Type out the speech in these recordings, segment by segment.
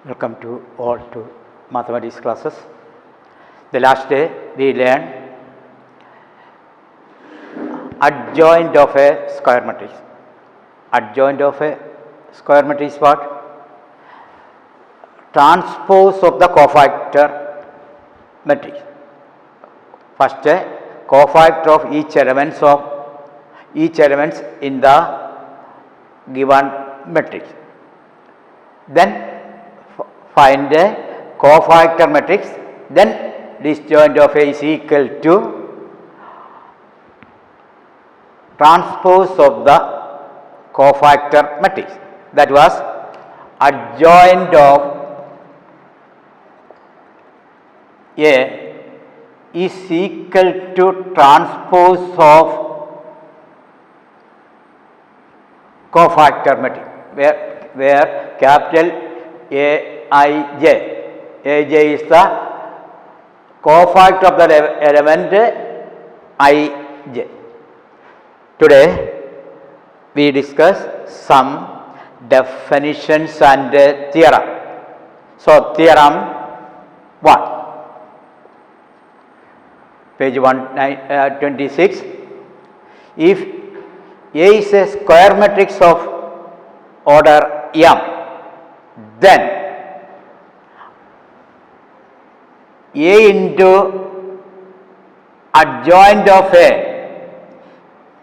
Welcome to all to mathematics classes. The last day we learned adjoint of a square matrix. Adjoint of a square matrix is what? Transpose of the cofactor matrix. First, cofactor of each elements in the given matrix. Then find a cofactor matrix, then disjoint of A is equal to transpose of the cofactor matrix. That was adjoint of A is equal to transpose of cofactor matrix, where capital Aij is the cofactor of the element Ij. Today we discuss some definitions and theorem. So theorem 1, page 126. If A is a square matrix of order M, then A into adjoint of A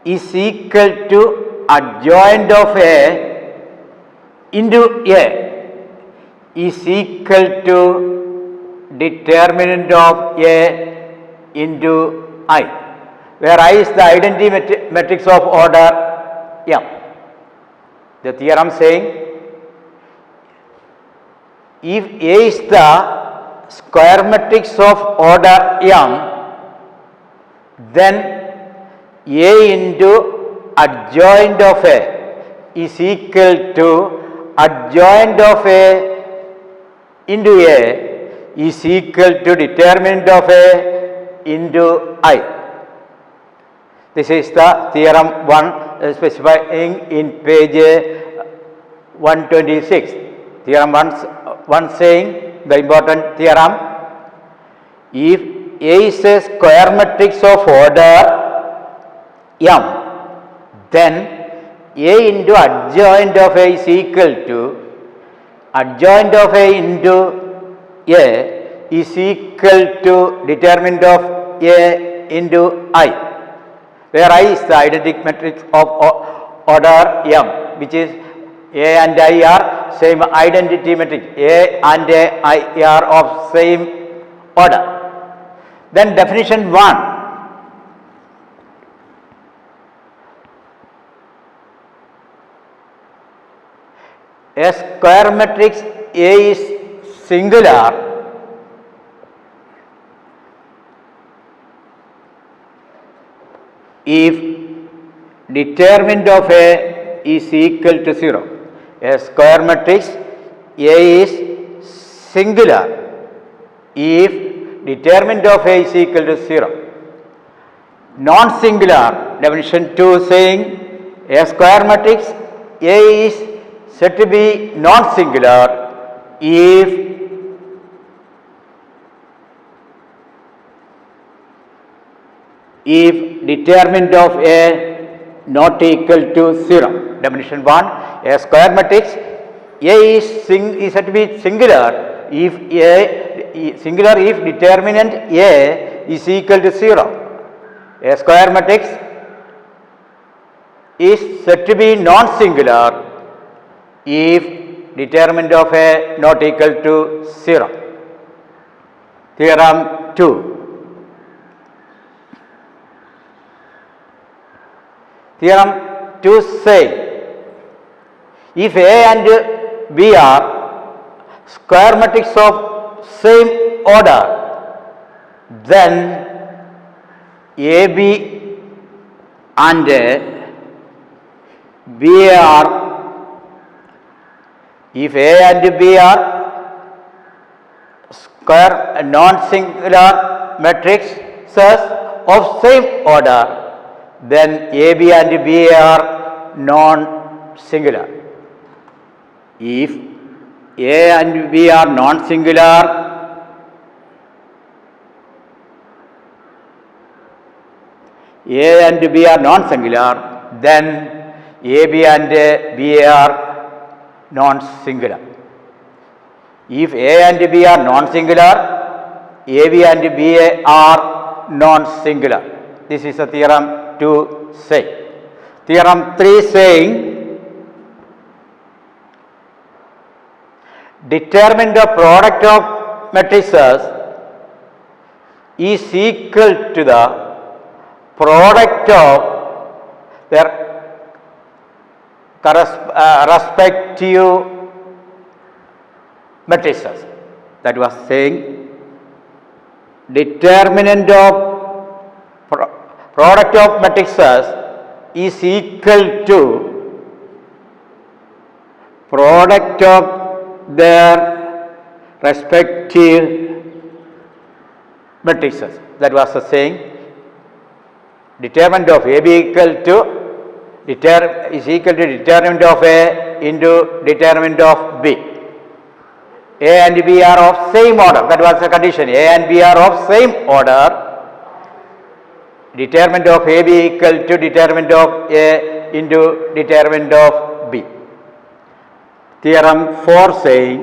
is equal to adjoint of A into A is equal to determinant of A into I, where I is the identity matrix of order M. The theorem saying, if A is the square matrix of order M, then A into adjoint of A is equal to adjoint of A into A is equal to determinant of A into I. This is the theorem 1 specifying in page 126. Theorem 1 saying the important theorem, if A is a square matrix of order M, then A into adjoint of A is equal to adjoint of A into A is equal to determinant of A into I, where I is the identity matrix of order M, which is A and I are same identity matrix. A and I are of same order. Then definition 1. A square matrix A is singular if determinant of A is equal to 0. A square matrix A is singular if determinant of A is equal to 0. Non-singular, definition 2 saying a square matrix A is said to be non-singular if determinant of A not equal to 0. Definition 1, a square matrix A is said to be singular if determinant A is equal to 0. A square matrix is said to be non-singular if determinant of A not equal to 0. Theorem 2. Theorem 2 say, if A and B are square matrix of same order, then AB and BAR, if A and B are square non-singular matrices of same order, then AB and BA are non-singular. If A and B are non-singular, A and B are non-singular, then AB and BA are non-singular. If A and B are non-singular, AB and BA are non-singular. This is a theorem 2 say. Theorem 3 saying determinant of product of matrices is equal to the product of their respective matrices. That was saying determinant of product of matrices is equal to product of their respective matrices. That was the saying. Determinant of AB equal to is equal to determinant of A into determinant of B. A and B are of same order. That was the condition. A and B are of same order. Determinant of AB equal to determinant of A into determinant of B. Theorem 4 saying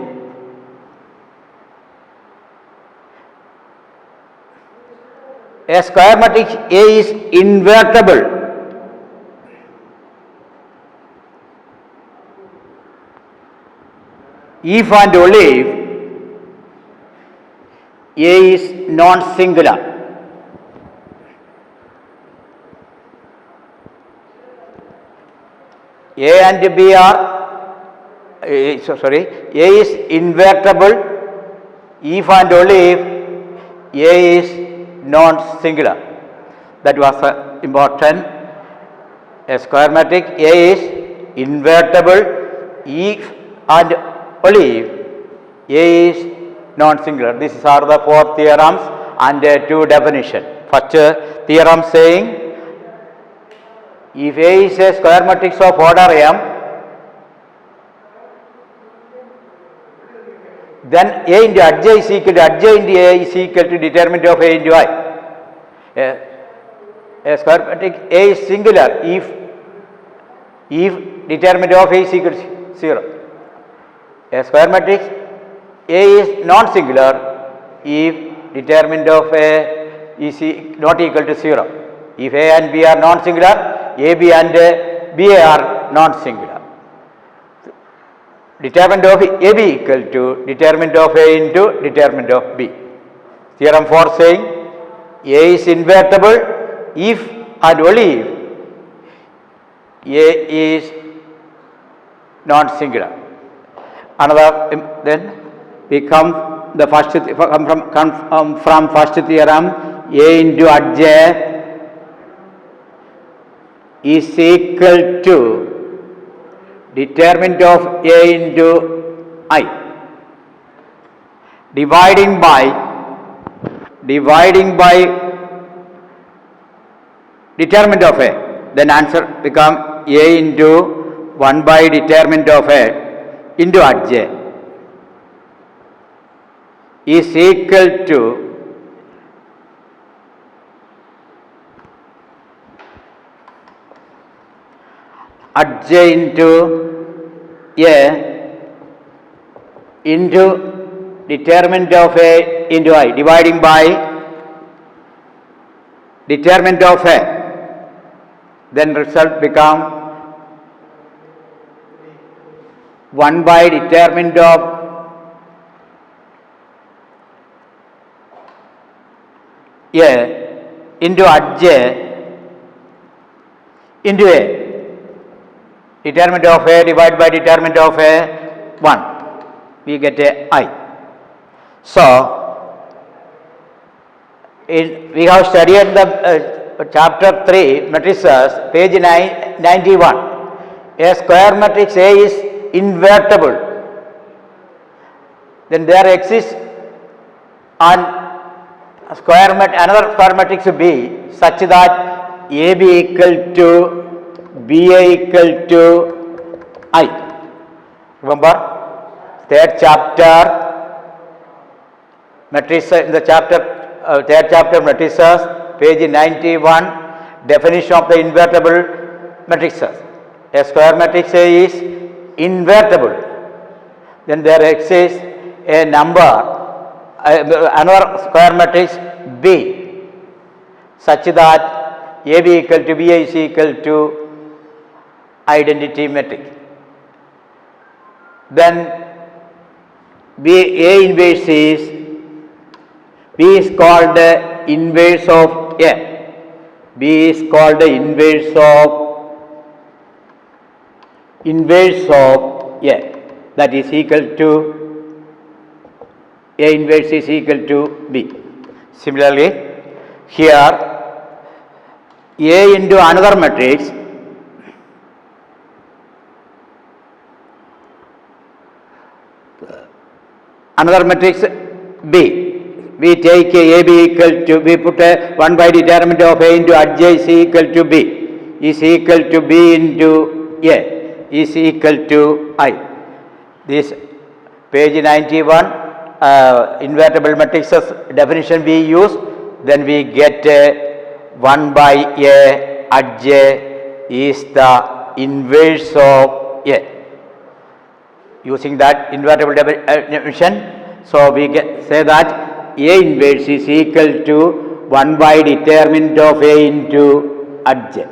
a square matrix A is invertible if and only if A is non-singular. A and B are A is invertible if and only if A is non-singular. That was important. A square matrix A is invertible if and only if A is non-singular. These are the 4 theorems and 2 definitions. First theorem saying if A is a square matrix of order M, then A into Adj is equal to Adj into A is equal to determinant of A into I. A square matrix A is singular if determinant of A is equal to 0. A square matrix A is non-singular if determinant of A is not equal to 0. If A and B are non-singular, AB and BA are non-singular. Determinant of AB equal to determinant of A into determinant of B. Theorem 4 saying A is invertible if and only if A is non-singular. Another then we come the first from first theorem A into Adj is equal to determinant of A into I dividing by determinant of A, then answer become A into 1 by determinant of A into Adj is equal to Adj into A into determinant of A into I dividing by determinant of A, then result become 1 by determinant of A into Adj into A. Determinant of A divided by determinant of A 1. We get a I. So, we have studied the chapter 3 matrices, page 91. A square matrix A is invertible. Then there exists another square matrix B such that AB equal to BA equal to I. Remember third chapter matrices, in the third chapter matrices, page 91, definition of the invertible matrices. A square matrix A is invertible. Then there exists a number, another square matrix B, such that AB equal to BA is equal to identity matrix. Then A inverse is, B is called the inverse of A. B is called the inverse of A. That is equal to, A inverse is equal to B. Similarly, here A into another matrix, B. We take AB equal to, we put a 1 by determinant of A into adj is equal to B, is equal to B into A, is equal to I. This page 91, invertible matrices definition we use, then we get 1 by A adj is the inverse of A. Using that invertible definition, so we say that A inverse is equal to 1 by determinant of A into adj.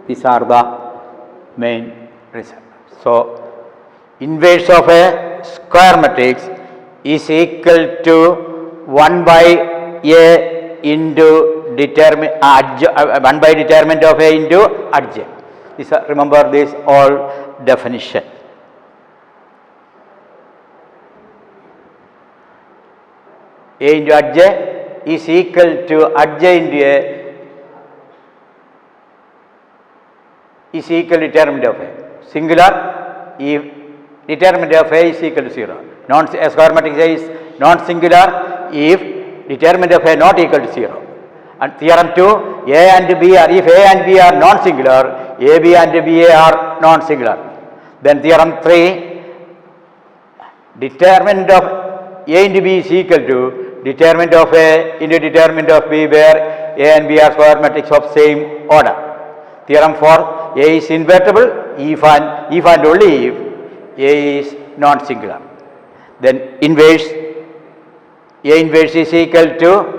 These are the main results. So, inverse of a square matrix is equal to 1 by A into 1 by determinant of A into adj. Remember this all definition. A into adj is equal to adj into A is equal to determinant of A. Singular if determinant of A is equal to 0. A square matrix A is non-singular if determinant of A not equal to 0. And theorem 2, A and B are, if A and B are non-singular, AB and BA are non-singular. Then theorem 3, determinant of A into B is equal to determinant of A into determinant of B, where A and B are square matrix of same order. Theorem 4, A is invertible if and only if A is non-singular. Then inverse, A inverse is equal to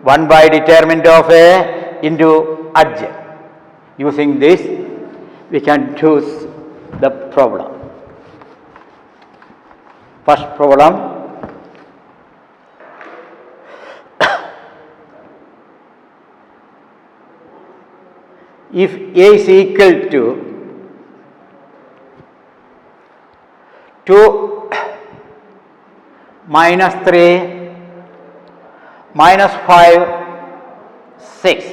1 by determinant of A into adj. Using this, we can choose the problem. First problem, if A is equal to 2 minus 3 minus 5 6,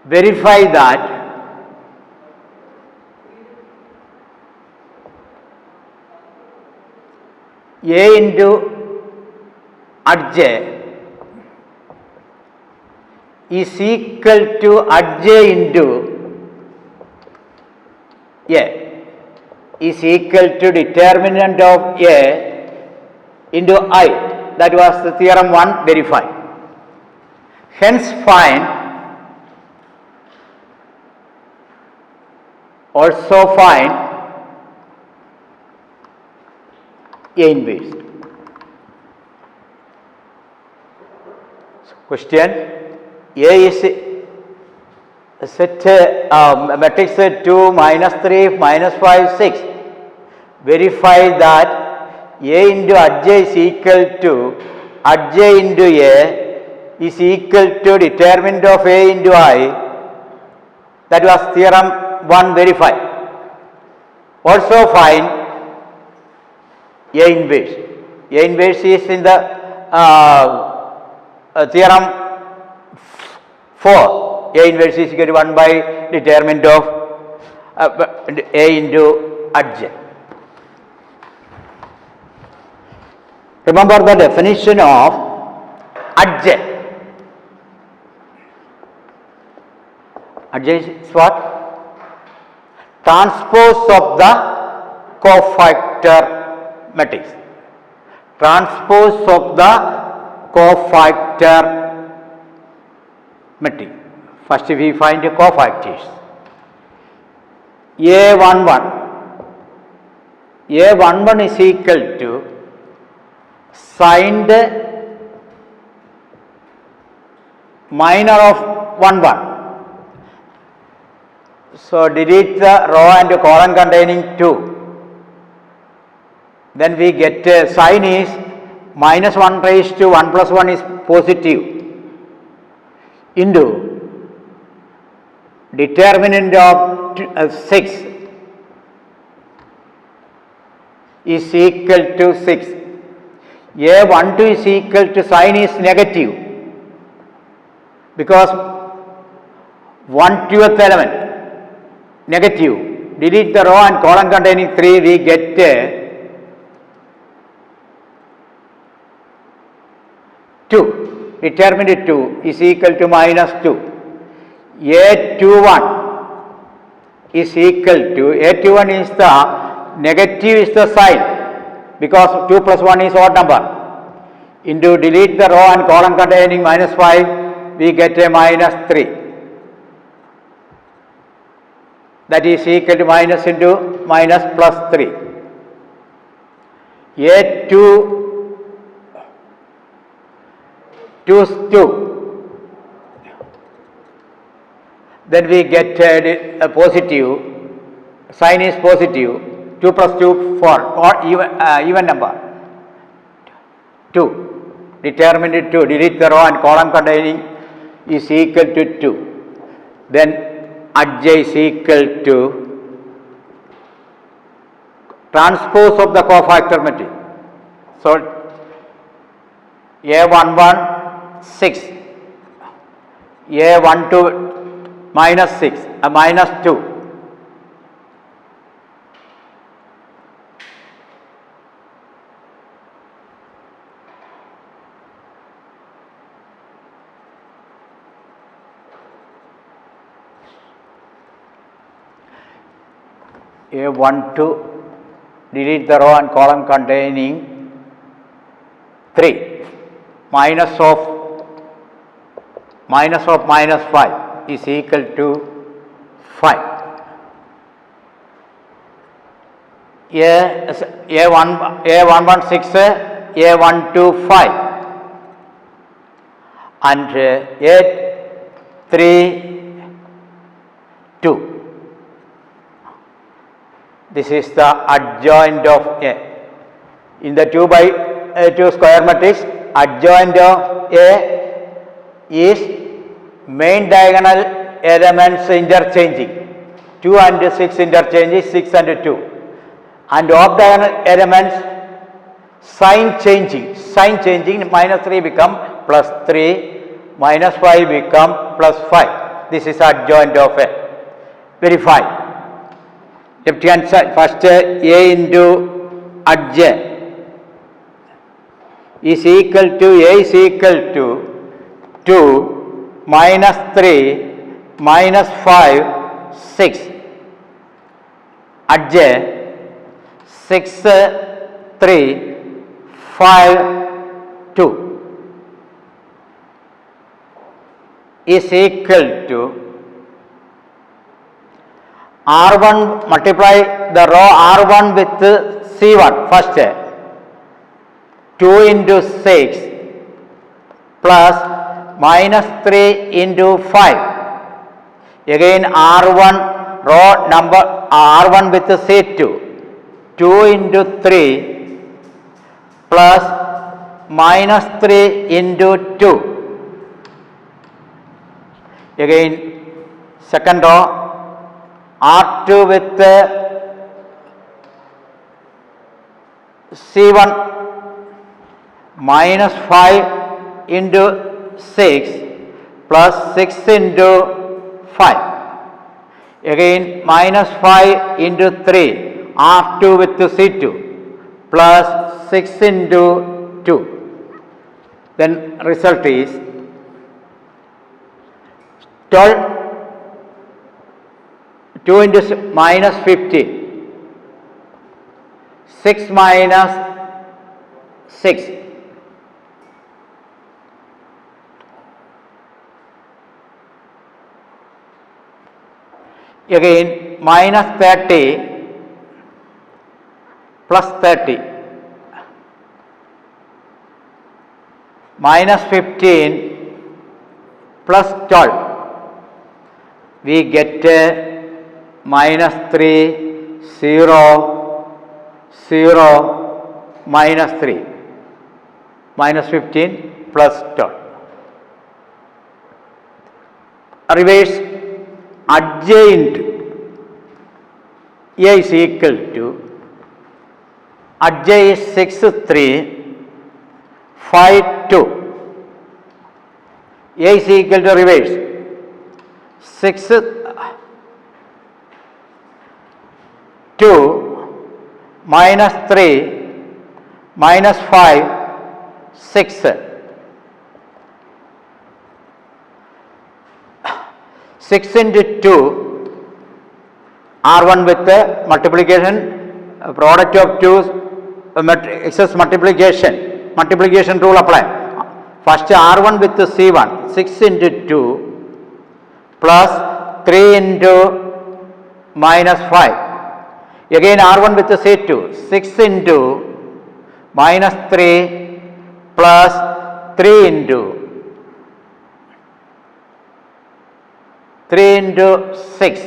verify that A into adj is equal to adj into A is equal to determinant of A into I. That was the theorem 1 verified. Hence find, also find A inverse. So question, A is set matrix 2 minus 3 minus 5 6. Verify that A into adj is equal to adj into A is equal to determinant of A into I. That was theorem 1 verified. Also find A inverse. A inverse is in the theorem 4. A inverse is equal to 1 by determinant of A into adj. Remember the definition of adj. Adj is what? Transpose of the cofactor matrix. Transpose of the cofactor matrix. First we find the cofactors. A11 is equal to signed minor of 1. So delete the row and column containing 2. Then we get sign is minus 1 raised to 1 plus 1 is positive into determinant of 6 is equal to 6. A12 is equal to sign is negative because 1/2th element negative. Delete the row and column containing 3, we get 2. Determinant 2 is equal to minus 2. A21 is equal to, A21 is the negative is the sign because 2 plus 1 is odd number, into delete the row and column containing minus 5, we get a minus 3. That is equal to minus into minus plus 3. A2 choose 2. Then we get a positive, sign is positive, 2 plus 2, 4, or even number, 2. Determinant 2, delete the row and column containing is equal to 2. Then adj is equal to transpose of the cofactor matrix. So A11 6, A12 minus 6, minus 2. A12 delete the row and column containing 3, minus of minus 5 is equal to 5. A11 6, A12 5, and A3 2. This is the adjoint of A. In the 2 by 2 square matrix, adjoint of A is main diagonal elements interchanging. 2 and 6 interchanging, 6 and 2. And off diagonal elements sign changing, minus 3 become plus 3, minus 5 become plus 5. This is adjoint of A. Verify. Left hand side, first A into adj is equal to, A is equal to 2 minus 3 minus 5 6. Adj 6 3 5 2 is equal to R1, multiply the row R1 with C1 first, 2 into 6 plus minus 3 into 5. Again R1 row number R1 with C2, 2 into 3 plus minus 3 into 2. Again second row R2 with C1 minus 5 into 6 plus 6 into 5. Again minus 5 into 3, R2 with C2 plus 6 into 2. Then result is 12, 2 into minus 15, 6 minus 6, again minus 30 plus 30, minus 15 plus 12, we get minus 3, 0, 0, minus 3, minus 15 plus 12. Reverse adjoint A is equal to adjoint is 6, 3, 5, 2. A is equal to reverse 6, 2, minus 3, minus 5, 6. 6 into 2, R1 with the multiplication, product of 2, excess multiplication rule apply. First R1 with the C1, 6 into 2 plus 3 into minus 5. Again R1 with the C2, 6 into minus 3 plus 3 into 6.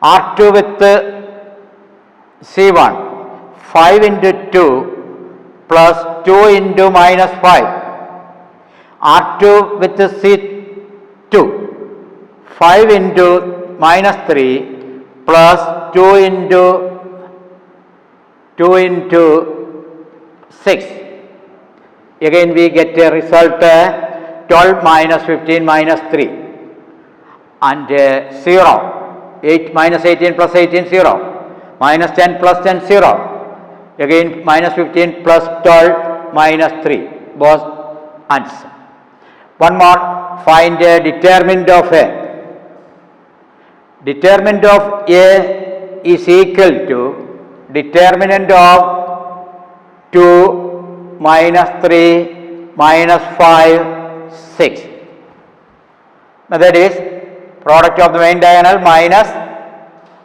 R2 with the C1, 5 into 2 plus 2 into minus 5. R2 with the C2, 5 into minus 3 plus 2 into 6. Again we get a result 12 minus 15 minus 3 and 0. 8 minus 18 plus 18, 0. Minus 10 plus 10, 0. Again minus 15 plus 12 minus 3. Both answer. One more, find a determinant of A. Determinant of A is equal to determinant of 2 minus 3 minus 5, 6. Now that is product of the main diagonal minus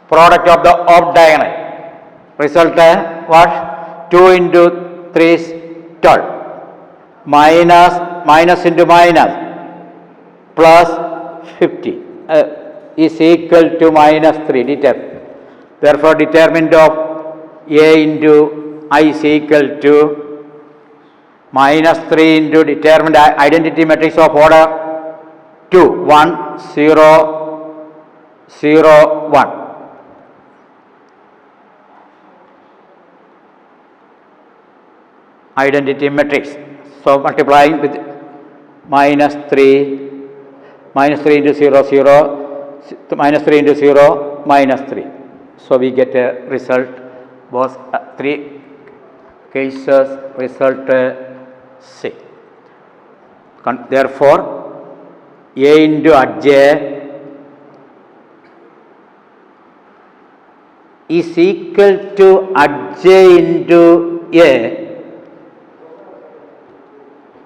product of the off diagonal. Result what? 2 into 3 is 12. Minus into minus plus 50 is equal to minus 3. Therefore, determinant of A into I is equal to minus 3 into determinant identity matrix of order 2, 1, 0, 0, 1. Identity matrix. So, multiplying with minus 3 into 0, 0, minus 3 into 0, minus 3. So, we get a result, both 3 cases, result C. Therefore, A into adj is equal to adj into A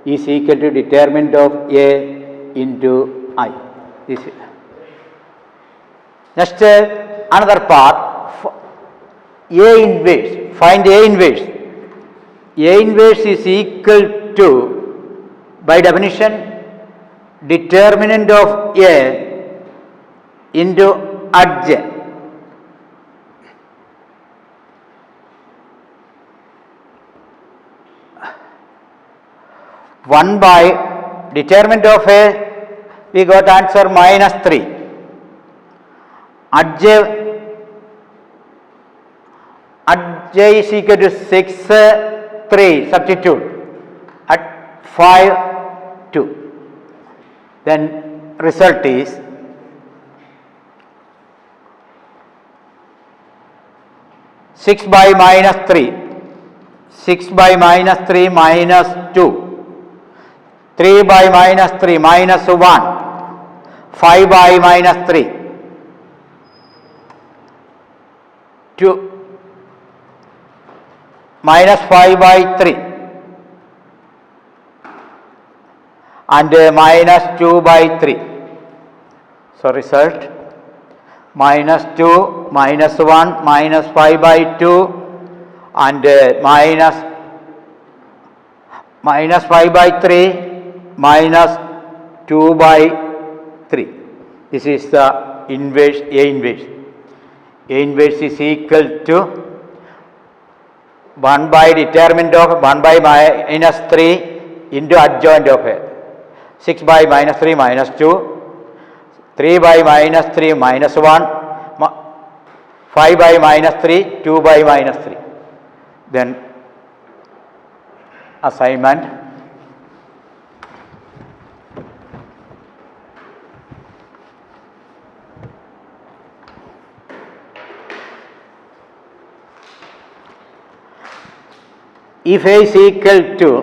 is equal to determinant of A into I. This is. Next, another part, A inverse. Find A inverse. A inverse is equal to, by definition, determinant of A into adj. One by determinant of A, we got answer minus 3. Adj is equal to 6, 3, substitute, at 5, 2. Then result is (6 by minus 3), 6 by minus 3 minus 2, 3 by minus 3 minus 1, 5 by minus 3, 2 minus 5 by 3 and minus 2 by 3. So result minus 2 minus 1 minus 5 by 2 and minus 5 by 3 minus 2 by 3. This is the inverse A inverse. A inverse is equal to 1 by determinant of 1 by minus 3 into adjoint of A. 6 by minus 3 minus 2, 3 by minus 3 minus 1, 5 by minus 3, 2 by minus 3. Then assignment. If A is equal to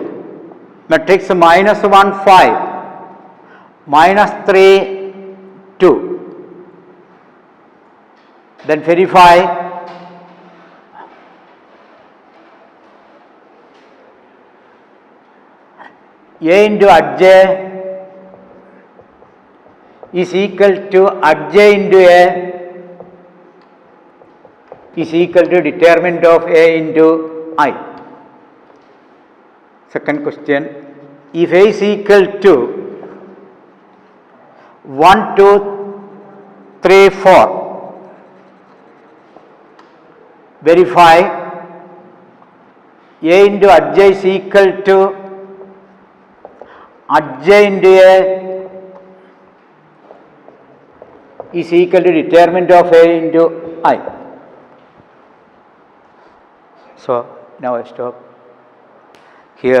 matrix minus 1 5 minus 3 2, then verify A into adj is equal to adj into A is equal to determinant of A into I. Second question, if A is equal to 1 2 3 4, verify A into adj is equal to adj into A is equal to determinant of A into I. So now I stop.